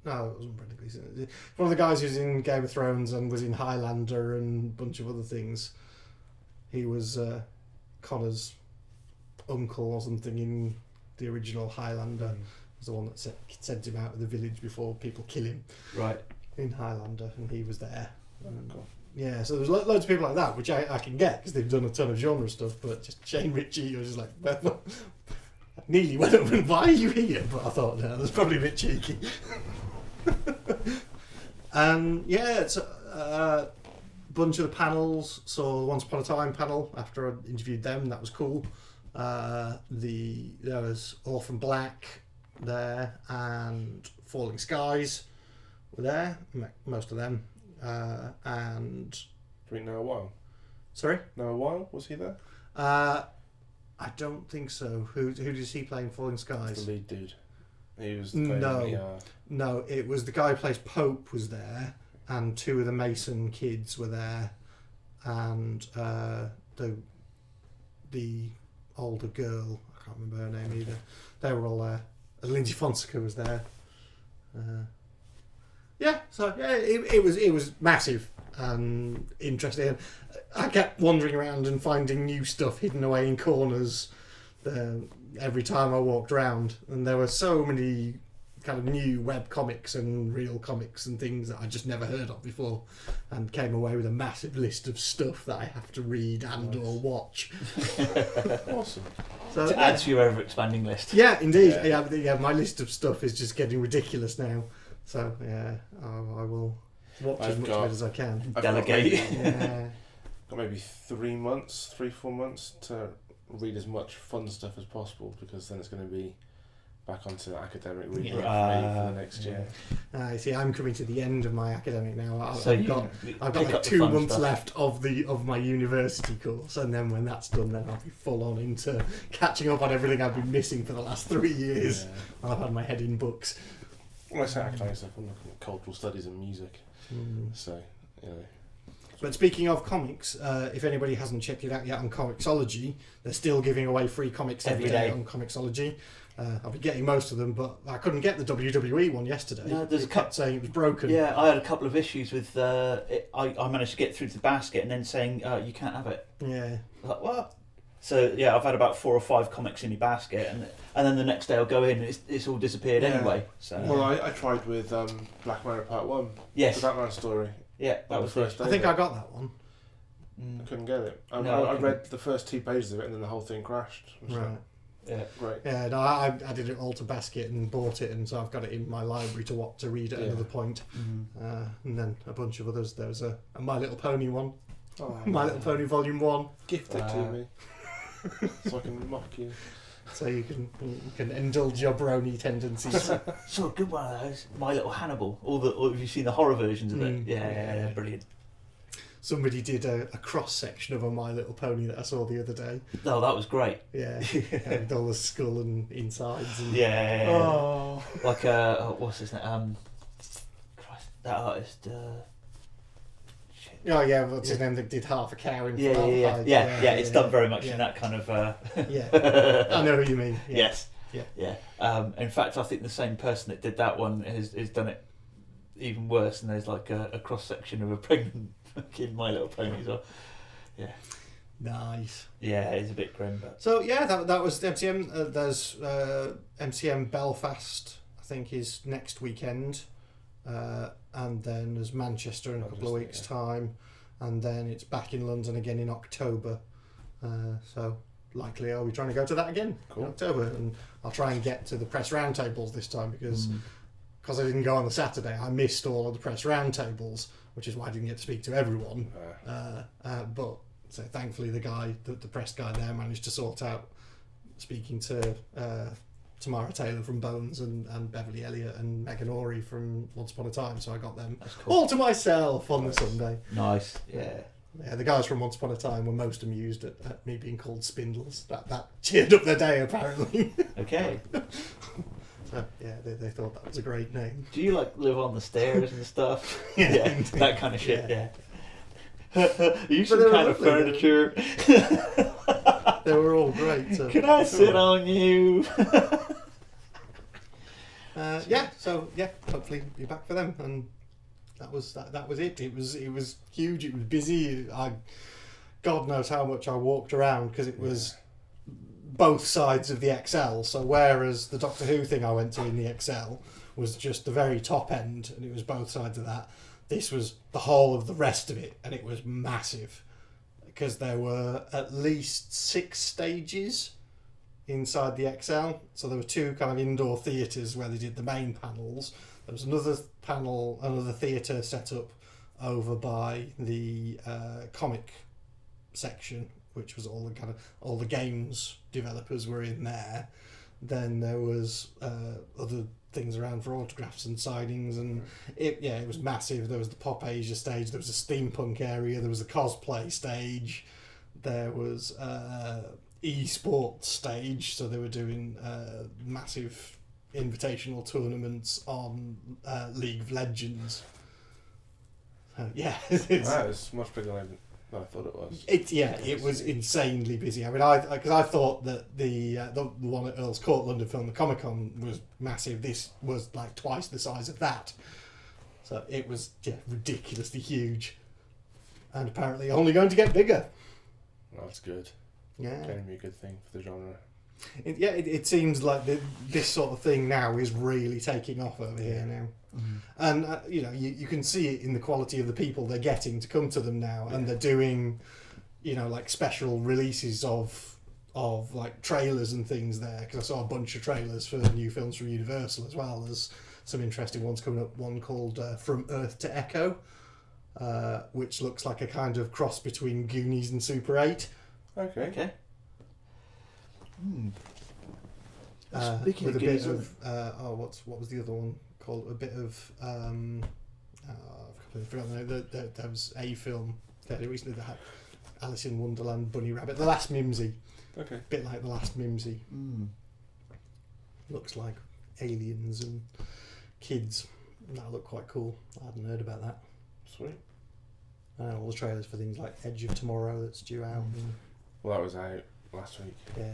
No, it wasn't Brendan Gleeson. One of the guys who's in Game of Thrones and was in Highlander and a bunch of other things. He was Connor's uncle or something in the original Highlander. Was the one that sent him out of the village before people kill him. Right. In Highlander, and he was there. Cool. Yeah, so there's loads of people like that, which I can get because they've done a ton of genre stuff. But just Shane Ritchie was just like, well, I nearly went up and why are you here? But I thought, no, that's probably a bit cheeky. And it's a bunch of the panels. So Once Upon a Time panel after I interviewed them, that was cool. There was Orphan Black there and Falling Skies were there, most of them. And Do we know a while? Sorry? Know a while? Was he there? I don't think so. Who does he play in Falling Skies? The lead dude. He was No, it was the guy who plays Pope was there, and 2 of the Mason kids were there, and the older girl, I can't remember her name either. They were all there. Lindsay Fonseca was there. It was massive and interesting. I kept wandering around and finding new stuff hidden away in corners every time I walked around, and there were so many kind of new web comics and real comics and things that I just never heard of before, and came away with a massive list of stuff that I have to read and or watch. Awesome. So, to add to your ever-expanding list. Yeah, indeed. Yeah, my list of stuff is just getting ridiculous now. So, I will watch as much of it as I can. Delegate. Got maybe 3-4 months to read as much fun stuff as possible, because then it's going to be back onto academic reading for me for the next year. See, I'm coming to the end of my academic now. I've got like 2 months left of my university course, and then when that's done, then I'll be full on into catching up on everything I've been missing for the last 3 years. While I've had my head in books. When I say academic stuff, I'm looking at cultural studies and music. So, But speaking of comics, if anybody hasn't checked it out yet on Comixology, they're still giving away free comics every day on Comixology. I've been getting most of them, but I couldn't get the WWE one yesterday. No, there's it kept saying it was broken. Yeah, I had a couple of issues with I managed to get through to the basket and then saying you can't have it. Yeah. Like, what? So yeah, I've had about 4 or 5 comics in your basket, and then the next day I'll go in and it's all disappeared anyway. So well, I tried with Black Mirror Part 1. Yes. The Batman story. Yeah, that was the first day. I think I got that one. I couldn't get it. I couldn't. read the first 2 pages of it and then the whole thing crashed. Right. Yeah. Great. Yeah, no, I did it all to basket and bought it, and so I've got it in my library to read at another point. And then a bunch of others. There was a My Little Pony one. Oh, My Little Pony Volume 1. Gift it to me. So I can mock you. So you can indulge your brony tendencies. So a good one of those. My Little Hannibal. Have you seen the horror versions of it? Yeah, brilliant. Somebody did a cross section of a My Little Pony that I saw the other day. Oh, that was great. Yeah, with all the skull and insides. And... Yeah. Oh. Like what's his name? Christ, that artist. Shit. Oh yeah, what's his name? That did Half a Cow in Yeah. It's done very much in that kind of. Yeah, I know who you mean. Yeah. Yes. Yeah. In fact, I think the same person that did that one has done it even worse. And there's like a cross section of a pregnant fucking My Little Pony as well. Yeah. Nice. Yeah, it's a bit grim, but. So yeah, that was the MCM. There's MCM Belfast, I think, is next weekend, and then there's Manchester in a couple of weeks' time, and then it's back in London again in October. So likely I'll be trying to go to that again in October, and I'll try and get to the press roundtables this time because I didn't go on the Saturday. I missed all of the press roundtables, which is why I didn't get to speak to everyone. But so thankfully the press guy there managed to sort out speaking to Tamara Taylor from Bones and Beverly Elliott and Megan Ory from Once Upon a Time. So I got them all to myself on the Sunday. Nice, yeah. Yeah, the guys from Once Upon a Time were most amused at me being called Spindles. That cheered up their day, apparently. Okay. So, yeah, they thought that was a great name. Do you like live on the stairs and stuff? Yeah, that kind of shit. Yeah. Are you But some they were kind of lovely, furniture? They were all great. So. Can I sit on you? Hopefully be back for them, and that was it. It was huge. It was busy. God knows how much I walked around because it was both sides of the XL. So whereas the Doctor Who thing I went to in the XL was just the very top end, and it was both sides of that. This was the whole of the rest of it, and it was massive because there were at least 6 stages inside the XL. So there were 2 kind of indoor theatres where they did the main panels. There was another theatre set up over by the comic section, which was all the games developers were in there. Then there was other things around for autographs and signings, and it was massive. There was the Pop Asia stage, there was a steampunk area, there was a cosplay stage, there was esports stage, so they were doing massive invitational tournaments on League of Legends. That is much bigger than I thought it was. It was insanely busy. I mean, because I thought that the one at Earl's Court, London Film Comic Con, was massive. This was like twice the size of that, so it was ridiculously huge, and apparently only going to get bigger. Well, that's good. Yeah, Going to be a good thing for the genre. It seems like this sort of thing now is really taking off over here now. And you can see it in the quality of the people they're getting to come to them now, and they're doing like special releases of like trailers and things there, because I saw a bunch of trailers for new films from Universal, as well as some interesting ones coming up. One called From Earth to Echo, which looks like a kind of cross between Goonies and Super 8. Okay. With a bit of what was the other one called? A bit of I've forgotten the name. There was a film fairly recently that had Alice in Wonderland, Bunny Rabbit, The Last Mimsy. Okay. A bit like The Last Mimsy. Looks like aliens and kids. That looked quite cool. I hadn't heard about that. Sweet. All the trailers for things like Edge of Tomorrow that's due out. Well, that was out last week. Yeah.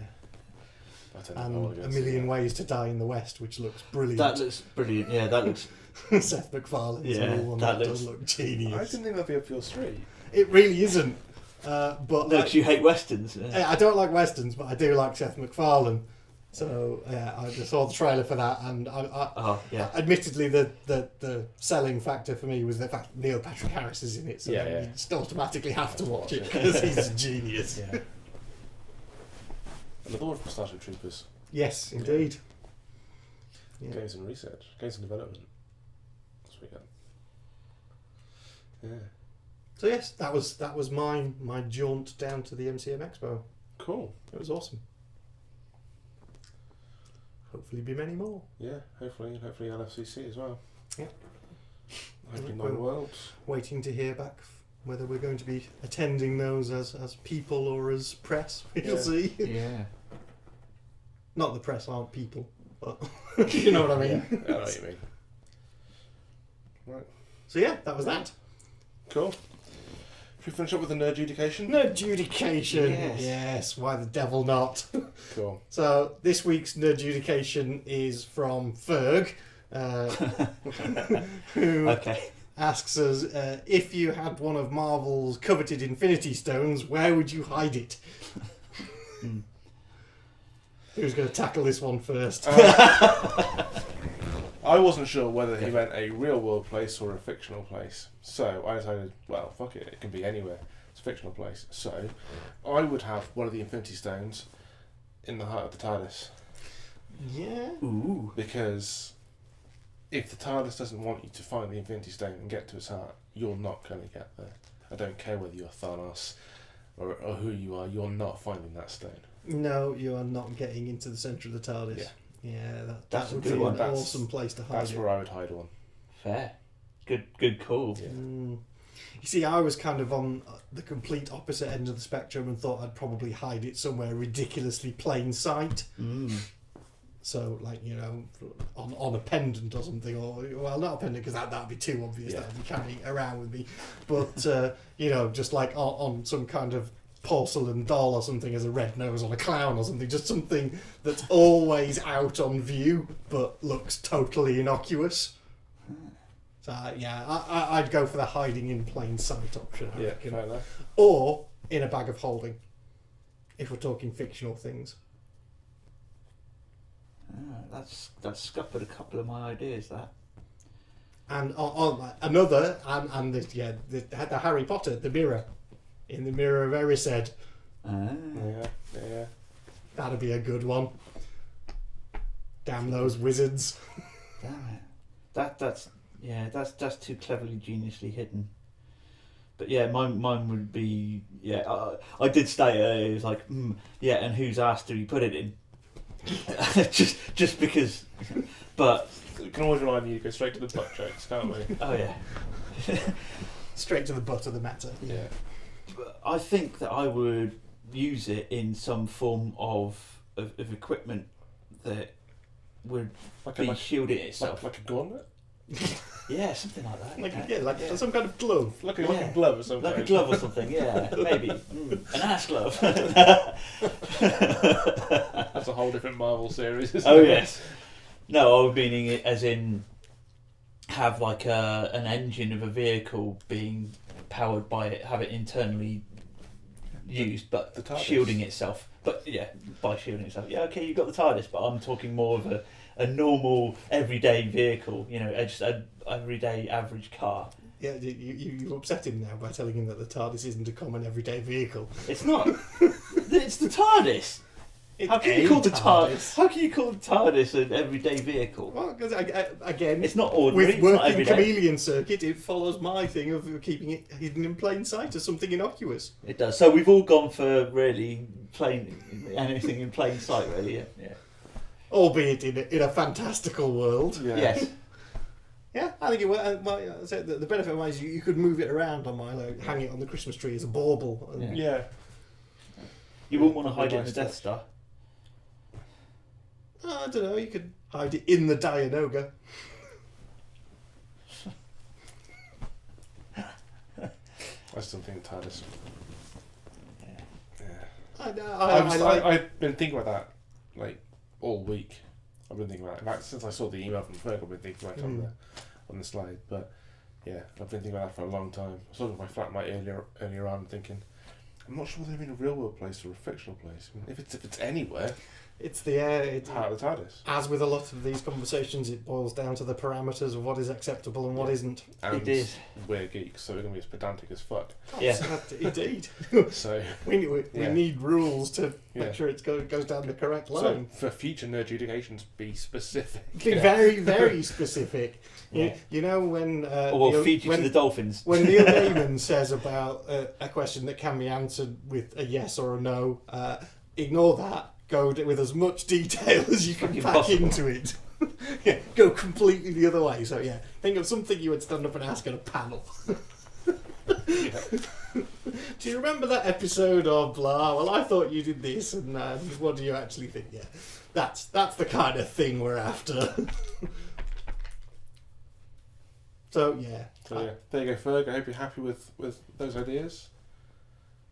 And A Million Ways to Die in the West, which looks brilliant. That looks brilliant. Yeah, that looks. Seth MacFarlane's Yeah, one that does look genius. I didn't think that'd be up your street. It really isn't. But No, 'cause you hate westerns. Yeah. I don't like westerns, but I do like Seth MacFarlane. So I just saw the trailer for that, and admittedly, the selling factor for me was the fact Neil Patrick Harris is in it, so you just automatically have to watch it because he's a genius. Yeah. And the board from Starship Troopers. Yes, indeed. Yeah. Games and research, games and development. This weekend. Yeah. So yes, that was my jaunt down to the MCM Expo. Cool. It was awesome. Hopefully be many more. Yeah, hopefully LFCC as well. Yeah. Hopefully Nine Worlds. Waiting to hear back whether we're going to be attending those as people or as press. We'll see. Yeah. Not the press aren't people, but you know what I mean. Yeah, I know what you mean. Right. So yeah, that was that. Cool. Should we finish up with the Nerdjudication? Nerdjudication. Yes. Yes. Why the devil not? Cool. So this week's Nerdjudication is from Ferg, who asks us if you had one of Marvel's coveted Infinity Stones, where would you hide it? Who's going to tackle this one first? I wasn't sure whether he meant a real world place or a fictional place. So I decided, well, fuck it, it can be anywhere. It's a fictional place. So I would have one of the Infinity Stones in the heart of the TARDIS. Yeah. Ooh. Because if the TARDIS doesn't want you to find the Infinity Stone and get to its heart, you're not going to get there. I don't care whether you're Thanos or who you are, you're not finding that stone. No, you are not getting into the centre of the TARDIS. Yeah. Yeah, That's that would a good be one. an awesome place to hide That's it. where I would hide one. Fair. Good call. Yeah. You see, I was kind of on the complete opposite end of the spectrum and thought I'd probably hide it somewhere ridiculously plain sight. So, like, you know, on a pendant or something, or, well, not a pendant because that'd be too obvious. Yeah. That'd be carrying it around with me. But, you know, just like on some kind of porcelain doll or something as a red nose on a clown or something, just something that's always out on view but looks totally innocuous. So I'd go for the hiding in plain sight option. I reckon. Fair enough. Or in a bag of holding, if we're talking fictional things. That's scuppered a couple of my ideas. That. And on another, and the Harry Potter, the mirror, in the Mirror of Erised. Yeah. That'd be a good one. Damn those wizards. Damn it. That's too cleverly, geniusly hidden. But yeah, mine would be I did state it was like and whose ass do you put it in? just because, but We can always rely on you to go straight to the butt jokes, can't we? oh yeah. Straight to the butt of the matter. Yeah. I think that I would use it in some form of equipment that would be shielding itself. Like a gauntlet? Yeah, something like that. Like some kind of glove. Like a glove or something. Like a glove or something, yeah, maybe. An ass glove. That's a whole different Marvel series, isn't Oh it? yes. No, I was meaning it as in have like an engine of a vehicle being powered by it, have it internally used, but The TARDIS. shielding itself. But yeah, by shielding itself. Yeah, okay, you've got the TARDIS, but I'm talking more of a normal, everyday vehicle, you know, just an everyday average car. Yeah, you've upset him now by telling him that the TARDIS isn't a common everyday vehicle. It's not. It's the TARDIS. How can you call the TARDIS? How can you call the TARDIS an everyday vehicle? Well, because again, It's not ordinary. with It's not working everyday. chameleon circuit, it follows my thing of keeping it hidden in plain sight as something innocuous. It does. So we've all gone for really plain anything in plain sight, really. Yeah. Albeit in a fantastical world. Yeah. Yes. Yeah, I think it was. The benefit of mine is you could move it around on mine, like hang it on the Christmas tree as a bauble. And Yeah. You wouldn't want to hide it in the Death Star. I don't know, you could hide it in the Dianoga. I still think TARDIS. Yeah. I like. I've been thinking about that like all week. I've been thinking about it. In fact, since I saw the email from Ferg, I've been thinking about it on the slide. But yeah, I've been thinking about that for a long time. I was looking at my flatmate earlier on, thinking, I'm not sure whether they're in a real world place or a fictional place. I mean, if it's anywhere, it's the part of the TARDIS. As with a lot of these conversations, it boils down to the parameters of what is acceptable and what isn't. And it is. We're geeks, so we're going to be as pedantic as fuck. Yeah. Indeed. So we need rules to make sure it goes down the correct line. So for future Nerdjudications, be specific. Be very, very specific. Yeah. You know when... or we'll feed you to the dolphins. When Neil Gaiman says about a question that can be answered with a yes or a no, ignore that. Go with as much detail as you can pack into it. Yeah, go completely the other way. So yeah, think of something you would stand up and ask at a panel. Do you remember that episode of blah? Well, I thought you did this, and what do you actually think? Yeah, that's the kind of thing we're after. So yeah, there you go, Ferg. I hope you're happy with those ideas.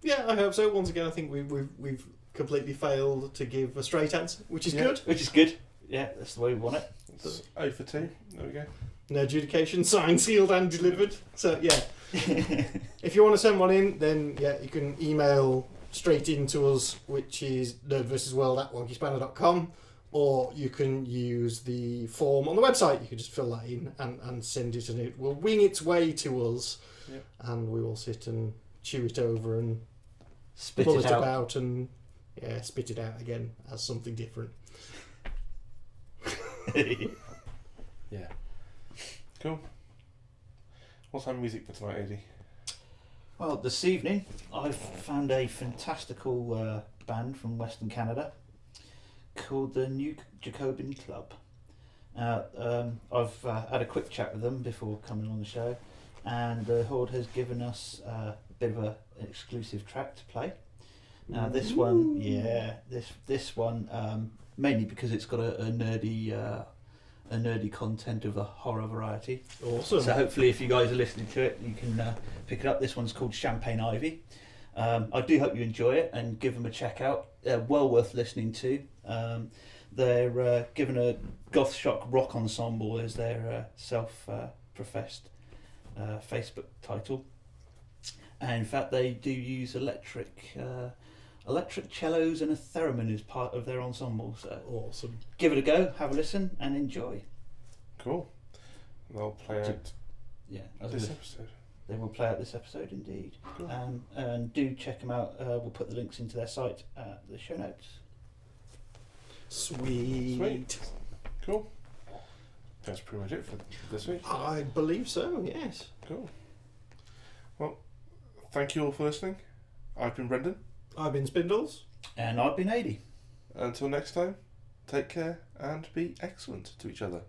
Yeah, I hope so. Once again, I think we've completely failed to give a straight answer, which is good. Which is good. Yeah, that's the way we want it. It's 0 for 2. There we go. Nerdjudication, signed, sealed, and delivered. So yeah, if you want to send one in, then yeah, you can email straight into us, which is NerdVsWorld@wonkyspanner.com, or you can use the form on the website. You can just fill that in and send it, and it will wing its way to us, and we will sit and chew it over and pull it about and spit it out again as something different. Yeah. Cool. What's our music for tonight, AD? Well, this evening I've found a fantastical band from Western Canada called the New Jacobin Club. I've had a quick chat with them before coming on the show, and the Horde has given us a bit of an exclusive track to play. This one, mainly because it's got a nerdy content of a horror variety. Awesome. So hopefully, if you guys are listening to it, you can pick it up. This one's called Champagne Ivy. I do hope you enjoy it and give them a check out. They're well worth listening to. They're given a goth shock rock ensemble as their self-professed Facebook title. And in fact, they do use electric cellos and a theremin as part of their ensemble. So awesome. Give it a go, have a listen, and enjoy. Cool. They'll play out this episode. They will play out this episode indeed. Cool. And do check them out. We'll put the links into their site at the show notes. Sweet. Cool. That's pretty much it for this week. I believe so, yes. Cool. Well, thank you all for listening. I've been Brendan. I've been Spindles. And I've been 80. Until next time, take care and be excellent to each other.